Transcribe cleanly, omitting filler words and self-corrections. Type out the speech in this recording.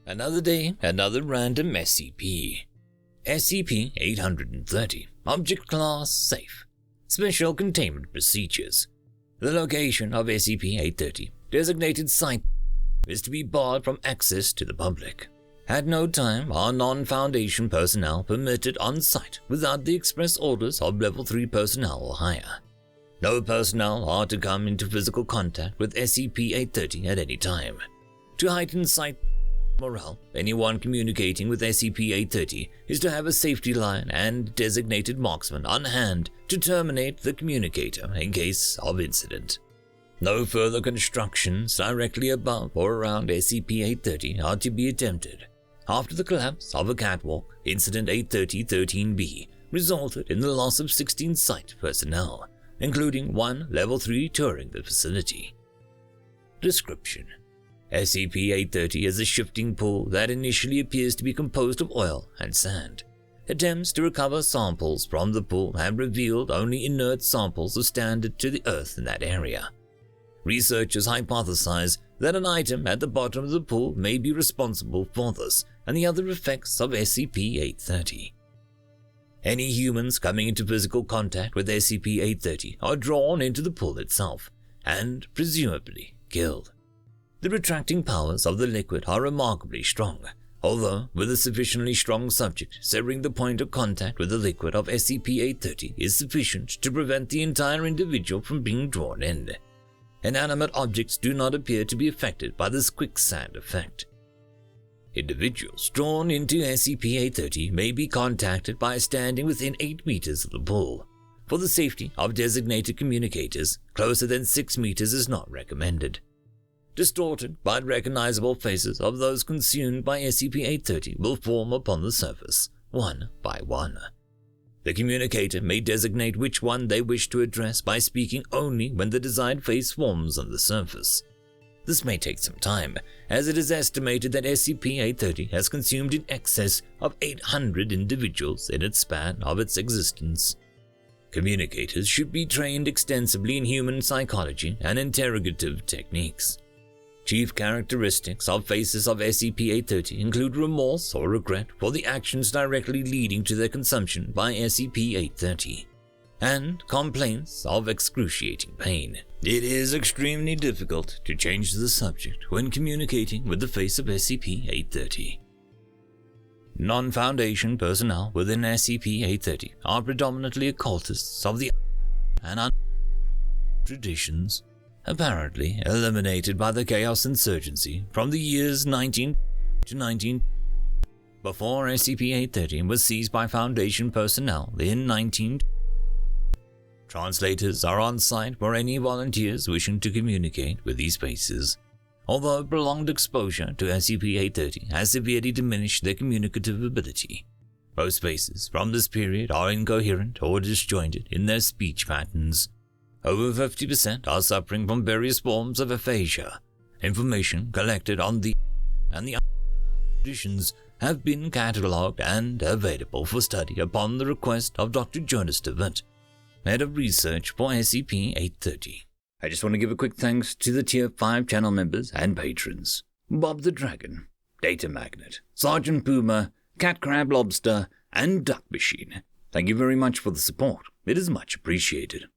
Another day, another random SCP. SCP-830. Object Class Safe. Special Containment Procedures. The location of SCP-830, designated site, is to be barred from access to the public. At no time are non-Foundation personnel permitted on site without the express orders of Level 3 personnel or higher. No personnel are to come into physical contact with SCP-830 at any time. To heighten site morale, anyone communicating with SCP-830 is to have a safety line and designated marksman on hand to terminate the communicator in case of incident. No further constructions directly above or around SCP-830 are to be attempted. After the collapse of a catwalk, Incident 830-13B resulted in the loss of 16 site personnel, including 1 Level 3 touring the facility. Description: SCP-830 is a shifting pool that initially appears to be composed of oil and sand. Attempts to recover samples from the pool have revealed only inert samples of standard to the earth in that area. Researchers hypothesize that an item at the bottom of the pool may be responsible for this and the other effects of SCP-830. Any humans coming into physical contact with SCP-830 are drawn into the pool itself and, presumably, killed. The retracting powers of the liquid are remarkably strong, although with a sufficiently strong subject, severing the point of contact with the liquid of SCP-830 is sufficient to prevent the entire individual from being drawn in. Inanimate objects do not appear to be affected by this quicksand effect. Individuals drawn into SCP-830 may be contacted by standing within 8 meters of the pool. For the safety of designated communicators, closer than 6 meters is not recommended. Distorted but recognizable faces of those consumed by SCP-830 will form upon the surface, one by one. The communicator may designate which one they wish to address by speaking only when the desired face forms on the surface. This may take some time, as it is estimated that SCP-830 has consumed in excess of 800 individuals in its span of its existence. Communicators should be trained extensively in human psychology and interrogative techniques. Chief characteristics of faces of SCP-830 include remorse or regret for the actions directly leading to their consumption by SCP-830, and complaints of excruciating pain. It is extremely difficult to change the subject when communicating with the face of SCP-830. Non-Foundation personnel within SCP-830 are predominantly occultists of the and traditions, apparently eliminated by the Chaos Insurgency from the years 19 to 19 before SCP-830 was seized by Foundation personnel in 19. Translators are on site for any volunteers wishing to communicate with these faces. Although prolonged exposure to SCP-830 has severely diminished their communicative ability, most faces from this period are incoherent or disjointed in their speech patterns. Over 50% are suffering from various forms of aphasia. Information collected on the conditions have been catalogued and available for study upon the request of Dr. Jonas DeWitt, Head of Research for SCP-830. I just want to give a quick thanks to the Tier 5 channel members and patrons: Bob the Dragon, Data Magnet, Sergeant Puma, Cat Crab Lobster, and Duck Machine. Thank you very much for the support. It is much appreciated.